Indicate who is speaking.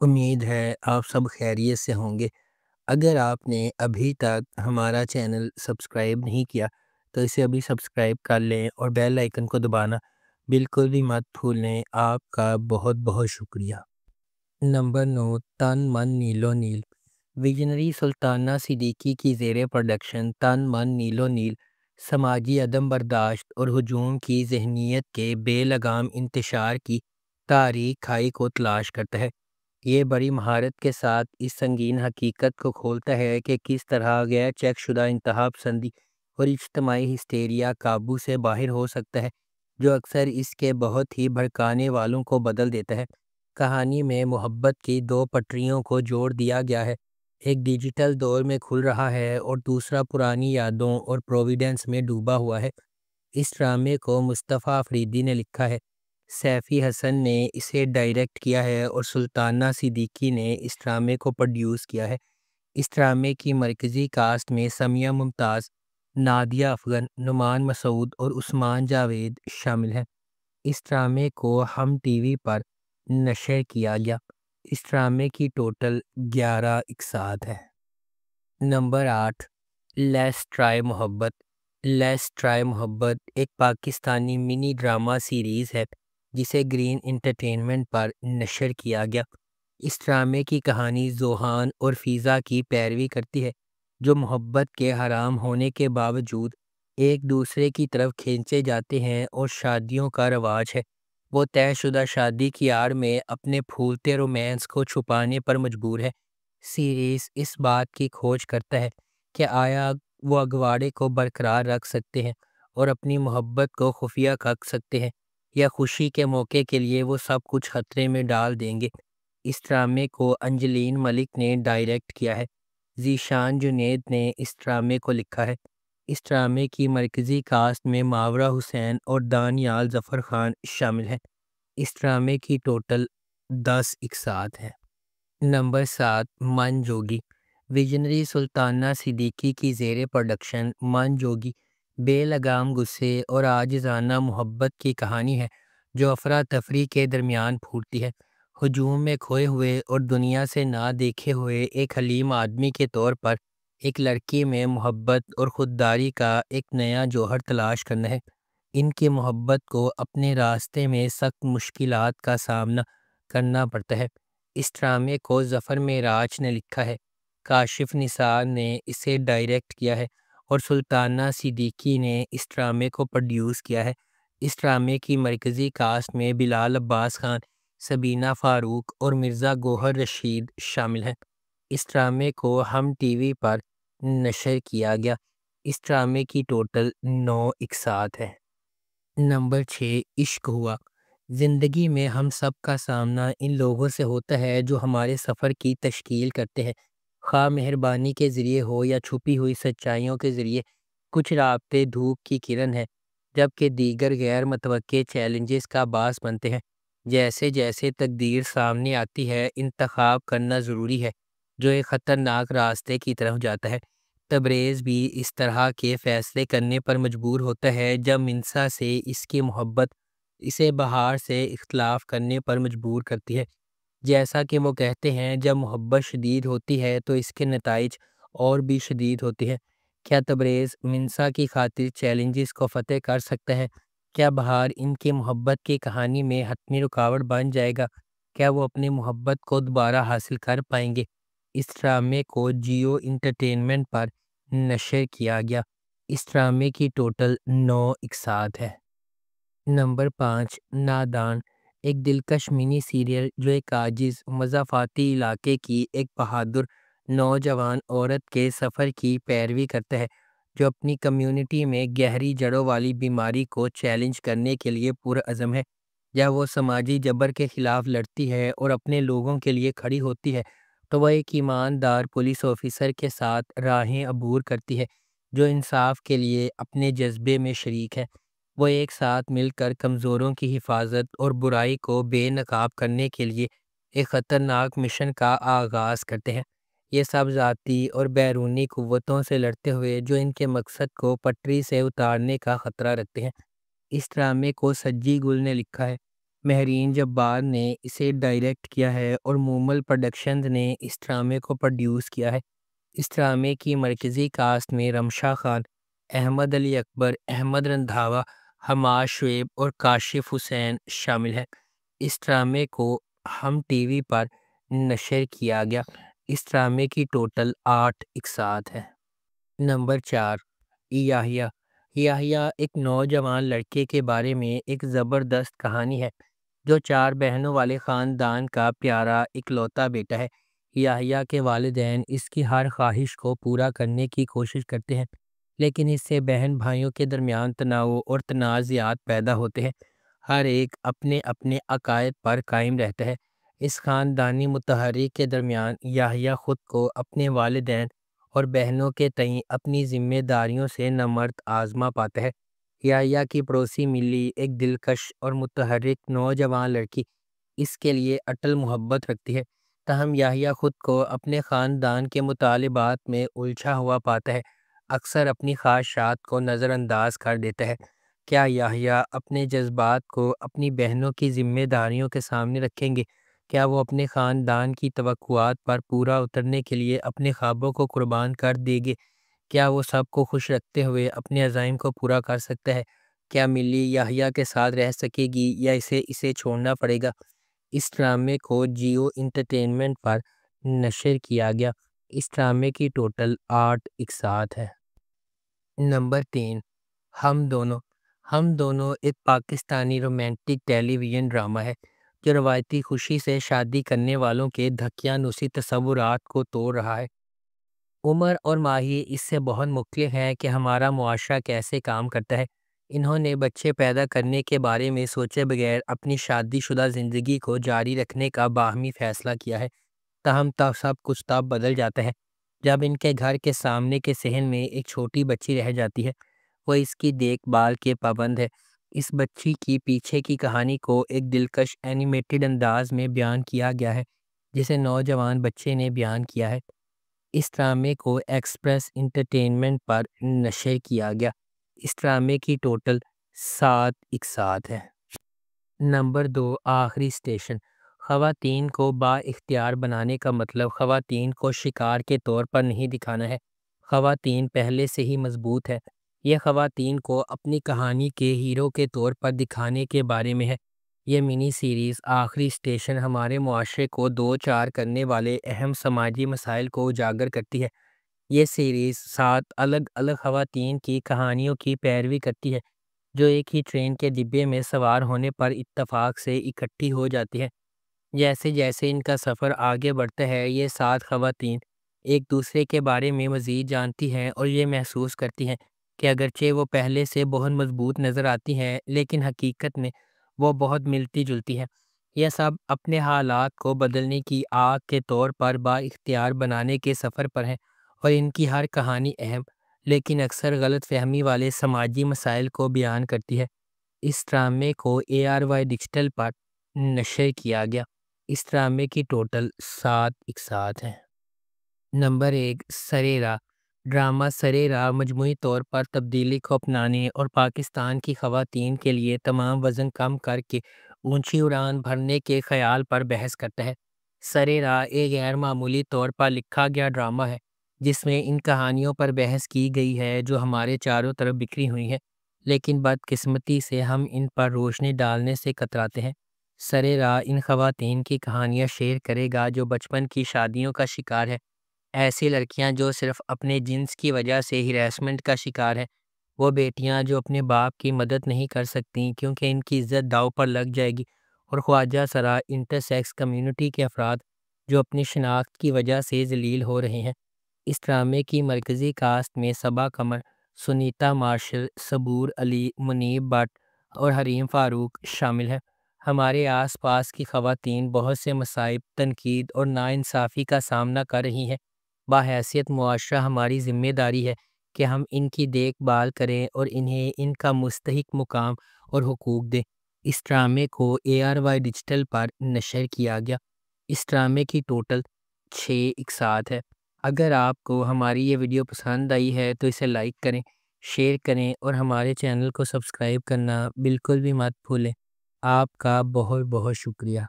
Speaker 1: امید ہے آپ سب خیریت سے ہوں گے۔ اگر آپ نے ابھی تک ہمارا چینل سبسکرائب نہیں کیا تو اسے ابھی سبسکرائب کر لیں اور بیل آئیکن کو دبانا بالکل بھی مت بھولیں۔ آپ کا بہت بہت شکریہ۔ نمبر 9، تن من نیلو نیل۔ ویژنری سلطانہ صدیقی کی زیر پروڈکشن تن من نیلو نیل سماجی عدم برداشت اور ہجوم کی ذہنیت کے بے لگام انتشار کی تاریک کھائی کو تلاش کرتا ہے۔ یہ بڑی مہارت کے ساتھ اس سنگین حقیقت کو کھولتا ہے کہ کس طرح غیر چیک شدہ انتہا پسندی اور اجتماعی ہسٹیریا قابو سے باہر ہو سکتا ہے، جو اکثر اس کے بہت ہی بھڑکانے والوں کو بدل دیتا ہے۔ کہانی میں محبت کی دو پٹریوں کو جوڑ دیا گیا ہے، ایک ڈیجیٹل دور میں کھل رہا ہے اور دوسرا پرانی یادوں اور پروویڈنس میں ڈوبا ہوا ہے۔ اس ڈرامے کو مصطفیٰ افریدی نے لکھا ہے، سیفی حسن نے اسے ڈائریکٹ کیا ہے اور سلطانہ صدیقی نے اس ڈرامے کو پروڈیوس کیا ہے۔ اس ڈرامے کی مرکزی کاسٹ میں سمیہ ممتاز، نادیہ افغن، نعمان مسعود اور عثمان جاوید شامل ہیں۔ اس ڈرامے کو ہم ٹی وی پر نشر کیا گیا۔ اس ڈرامے کی ٹوٹل 11 اقساط ہے۔ نمبر 8، لیٹس ٹرائی محبت۔ لیٹس ٹرائی محبت ایک پاکستانی منی ڈرامہ سیریز ہے جسے گرین انٹرٹینمنٹ پر نشر کیا گیا۔ اس ڈرامے کی کہانی ذوحان اور فیضا کی پیروی کرتی ہے، جو محبت کے حرام ہونے کے باوجود ایک دوسرے کی طرف کھینچے جاتے ہیں اور شادیوں کا رواج ہے۔ وہ طے شدہ شادی کی آڑ میں اپنے پھولتے رومانس کو چھپانے پر مجبور ہے۔ سیریز اس بات کی کھوج کرتا ہے کہ آیا وہ اگواڑے کو برقرار رکھ سکتے ہیں اور اپنی محبت کو خفیہ رکھ سکتے ہیں، یا خوشی کے موقع کے لیے وہ سب کچھ خطرے میں ڈال دیں گے۔ اس ڈرامے کو انجلین ملک نے ڈائریکٹ کیا ہے۔ ذیشان جنید نے اس ڈرامے کو لکھا ہے۔ اس ڈرامے کی مرکزی کاسٹ میں ماورا حسین اور دانیال ظفر خان شامل ہیں۔ اس ڈرامے کی ٹوٹل 10 اقساط ہیں۔ نمبر 7، من جوگی۔ ویژنری سلطانہ صدیقی کی زیر پروڈکشن من جوگی بے لگام غصے اور عاجزانہ محبت کی کہانی ہے، جو افراتفری کے درمیان پھوٹتی ہے۔ ہجوم میں کھوئے ہوئے اور دنیا سے نہ دیکھے ہوئے ایک حلیم آدمی کے طور پر ایک لڑکی میں محبت اور خودداری کا ایک نیا جوہر تلاش کرنا ہے۔ ان کی محبت کو اپنے راستے میں سخت مشکلات کا سامنا کرنا پڑتا ہے۔ اس ڈرامے کو ظفر معراج نے لکھا ہے، کاشف نثار نے اسے ڈائریکٹ کیا ہے اور سلطانہ صدیقی نے اس ڈرامے کو پروڈیوس کیا ہے۔ اس ڈرامے کی مرکزی کاسٹ میں بلال عباس خان، سبینہ فاروق اور مرزا گوہر رشید شامل ہیں۔ اس ڈرامے کو ہم ٹی وی پر نشر کیا گیا۔ اس ڈرامے کی ٹوٹل 9 اقساط ہے۔ نمبر 6، عشق ہوا۔ زندگی میں ہم سب کا سامنا ان لوگوں سے ہوتا ہے جو ہمارے سفر کی تشکیل کرتے ہیں، خواہ مہربانی کے ذریعے ہو یا چھپی ہوئی سچائیوں کے ذریعے۔ کچھ رابطے دھوپ کی کرن ہیں، جبکہ دیگر غیر متوقع چیلنجز کا باعث بنتے ہیں۔ جیسے جیسے تقدیر سامنے آتی ہے، انتخاب کرنا ضروری ہے، جو ایک خطرناک راستے کی طرف جاتا ہے۔ تبریز بھی اس طرح کے فیصلے کرنے پر مجبور ہوتا ہے جب منسا سے اس کی محبت اسے بہار سے اختلاف کرنے پر مجبور کرتی ہے۔ جیسا کہ وہ کہتے ہیں، جب محبت شدید ہوتی ہے تو اس کے نتائج اور بھی شدید ہوتے ہیں۔ کیا تبریز منسا کی خاطر چیلنجز کو فتح کر سکتا ہے؟ کیا بہار ان کی محبت کی کہانی میں حتمی رکاوٹ بن جائے گا؟ کیا وہ اپنی محبت کو دوبارہ حاصل کر پائیں گے؟ اس ڈرامے کو جیو انٹرٹینمنٹ پر نشر کیا گیا۔ اس ڈرامے کی ٹوٹل 9 اقساط ہے۔ نمبر 5، نادان۔ ایک دلکش منی سیریل جو ایک عاجز مضافاتی علاقے کی ایک بہادر نوجوان عورت کے سفر کی پیروی کرتا ہے، جو اپنی کمیونٹی میں گہری جڑوں والی بیماری کو چیلنج کرنے کے لیے پرعزم ہے۔ جب وہ سماجی جبر کے خلاف لڑتی ہے اور اپنے لوگوں کے لیے کھڑی ہوتی ہے، تو وہ ایک ایماندار پولیس آفیسر کے ساتھ راہیں عبور کرتی ہے، جو انصاف کے لیے اپنے جذبے میں شریک ہے۔ وہ ایک ساتھ مل کر کمزوروں کی حفاظت اور برائی کو بے نقاب کرنے کے لیے ایک خطرناک مشن کا آغاز کرتے ہیں۔ یہ سب ذاتی اور بیرونی قوتوں سے لڑتے ہوئے جو ان کے مقصد کو پٹری سے اتارنے کا خطرہ رکھتے ہیں۔ اس ڈرامے کو سجی گل نے لکھا ہے، مہرین جبار نے اسے ڈائریکٹ کیا ہے اور مومل پروڈکشنز نے اس ڈرامے کو پروڈیوس کیا ہے۔ اس ڈرامے کی مرکزی کاسٹ میں رمشا خان، احمد علی اکبر، احمد رندھاوا، حماد شعیب اور کاشف حسین شامل ہیں۔ اس ڈرامے کو ہم ٹی وی پر نشر کیا گیا۔ اس ڈرامے کی ٹوٹل 8 اقساط ہے۔ نمبر 4، یحییٰ۔ یحییٰ ایک نوجوان لڑکے کے بارے میں ایک زبردست کہانی ہے جو 4 بہنوں والے خاندان کا پیارا اکلوتا بیٹا ہے۔ یحییٰ کے والدین اس کی ہر خواہش کو پورا کرنے کی کوشش کرتے ہیں، لیکن اس سے بہن بھائیوں کے درمیان تناؤ اور تنازعات پیدا ہوتے ہیں۔ ہر ایک اپنے اپنے عقائد پر قائم رہتا ہے۔ اس خاندانی متحرک کے درمیان یحییٰ خود کو اپنے والدین اور بہنوں کے تئیں اپنی ذمہ داریوں سے نمرد آزما پاتا ہے۔ یحییٰ کی پڑوسی ملی ایک دلکش اور متحرک نوجوان لڑکی اس کے لیے اٹل محبت رکھتی ہے، تاہم یحییٰ خود کو اپنے خاندان کے مطالبات میں الجھا ہوا پاتا ہے، اکثر اپنی خواہشات کو نظر انداز کر دیتا ہے۔ کیا یحییٰ اپنے جذبات کو اپنی بہنوں کی ذمہ داریوں کے سامنے رکھیں گے؟ کیا وہ اپنے خاندان کی توقعات پر پورا اترنے کے لیے اپنے خوابوں کو قربان کر دیں گے؟ کیا وہ سب کو خوش رکھتے ہوئے اپنے عزائم کو پورا کر سکتا ہے؟ کیا ملی یحییٰ کے ساتھ رہ سکے گی یا اسے چھوڑنا پڑے گا؟ اس ڈرامے کو جیو انٹرٹینمنٹ پر نشر کیا گیا۔ اس ڈرامے کی ٹوٹل 8 اقساط ہے۔ نمبر 3، ہم دونوں۔ ہم دونوں ایک پاکستانی رومانٹک ٹیلی ویژن ڈرامہ ہے جو روایتی خوشی سے شادی کرنے والوں کے دھکیانوسی تصورات کو توڑ رہا ہے۔ عمر اور ماہی اس سے بہت مختلف ہیں کہ ہمارا معاشرہ کیسے کام کرتا ہے۔ انہوں نے بچے پیدا کرنے کے بارے میں سوچے بغیر اپنی شادی شدہ زندگی کو جاری رکھنے کا باہمی فیصلہ کیا ہے، تاہم سب کچھ تب بدل جاتا ہے جب ان کے گھر کے سامنے کے صحن میں ایک چھوٹی بچی رہ جاتی ہے۔ وہ اس کی دیکھ بھال کے پابند ہے۔ اس بچی کی پیچھے کی کہانی کو ایک دلکش اینیمیٹڈ انداز میں بیان کیا گیا ہے جسے نوجوان بچے نے بیان کیا ہے۔ اس ڈرامے کو ایکسپریس انٹرٹینمنٹ پر نشر کیا گیا۔ اس ڈرامے کی ٹوٹل 7 اقساط ہے۔ نمبر 2، آخری اسٹیشن۔ خواتین کو با اختیار بنانے کا مطلب خواتین کو شکار کے طور پر نہیں دکھانا ہے۔ خواتین پہلے سے ہی مضبوط ہے۔ یہ خواتین کو اپنی کہانی کے ہیرو کے طور پر دکھانے کے بارے میں ہے۔ یہ منی سیریز آخری اسٹیشن ہمارے معاشرے کو دو چار کرنے والے اہم سماجی مسائل کو اجاگر کرتی ہے۔ یہ سیریز 7 الگ الگ خواتین کی کہانیوں کی پیروی کرتی ہے جو ایک ہی ٹرین کے ڈبے میں سوار ہونے پر اتفاق سے اکٹھی ہو جاتی ہیں۔ جیسے جیسے ان کا سفر آگے بڑھتا ہے، یہ 7 خواتین ایک دوسرے کے بارے میں مزید جانتی ہیں اور یہ محسوس کرتی ہیں کہ اگرچہ وہ پہلے سے بہت مضبوط نظر آتی ہیں لیکن حقیقت میں وہ بہت ملتی جلتی ہیں۔ یہ سب اپنے حالات کو بدلنے کی آگ کے طور پر با اختیار بنانے کے سفر پر ہیں اور ان کی ہر کہانی اہم لیکن اکثر غلط فہمی والے سماجی مسائل کو بیان کرتی ہے۔ اس ڈرامے کو ARY ڈیجیٹل پر نشر کیا گیا۔ اس ڈرامے کی ٹوٹل 7 اقساط ہیں۔ نمبر 1، سرے راہ۔ ڈرامہ سرے راہ مجموعی طور پر تبدیلی کو اپنانے اور پاکستان کی خواتین کے لیے تمام وزن کم کر کے اونچی اڑان بھرنے کے خیال پر بحث کرتا ہے۔ سرے راہ ایک غیر معمولی طور پر لکھا گیا ڈرامہ ہے جس میں ان کہانیوں پر بحث کی گئی ہے جو ہمارے چاروں طرف بکھری ہوئی ہیں، لیکن بدقسمتی سے ہم ان پر روشنی ڈالنے سے کتراتے ہیں۔ سرے راہ ان خواتین کی کہانیاں شیئر کرے گا جو بچپن کی شادیوں کا شکار ہے، ایسی لڑکیاں جو صرف اپنے جنس کی وجہ سے ہراسمنٹ کا شکار ہیں، وہ بیٹیاں جو اپنے باپ کی مدد نہیں کر سکتیں کیونکہ ان کی عزت داؤ پر لگ جائے گی، اور خواجہ سرا انٹرسیکس کمیونٹی کے افراد جو اپنی شناخت کی وجہ سے ذلیل ہو رہے ہیں۔ اس ڈرامے کی مرکزی کاسٹ میں صبا قمر، سنیتا مارشل، صبور علی، منیب بٹ اور حریم فاروق شامل ہیں۔ ہمارے آس پاس کی خواتین بہت سے مصائب، تنقید اور ناانصافی کا سامنا کر رہی ہیں۔ بحیثیت معاشرہ ہماری ذمہ داری ہے کہ ہم ان کی دیکھ بھال کریں اور انہیں ان کا مستحق مقام اور حقوق دیں۔ اس ڈرامے کو ARY ڈیجیٹل پر نشر کیا گیا۔ اس ڈرامے کی ٹوٹل 6 اقساط ہے۔ اگر آپ کو ہماری یہ ویڈیو پسند آئی ہے تو اسے لائک کریں، شیئر کریں اور ہمارے چینل کو سبسکرائب کرنا بالکل بھی مت بھولیں۔ آپ کا بہت بہت شکریہ۔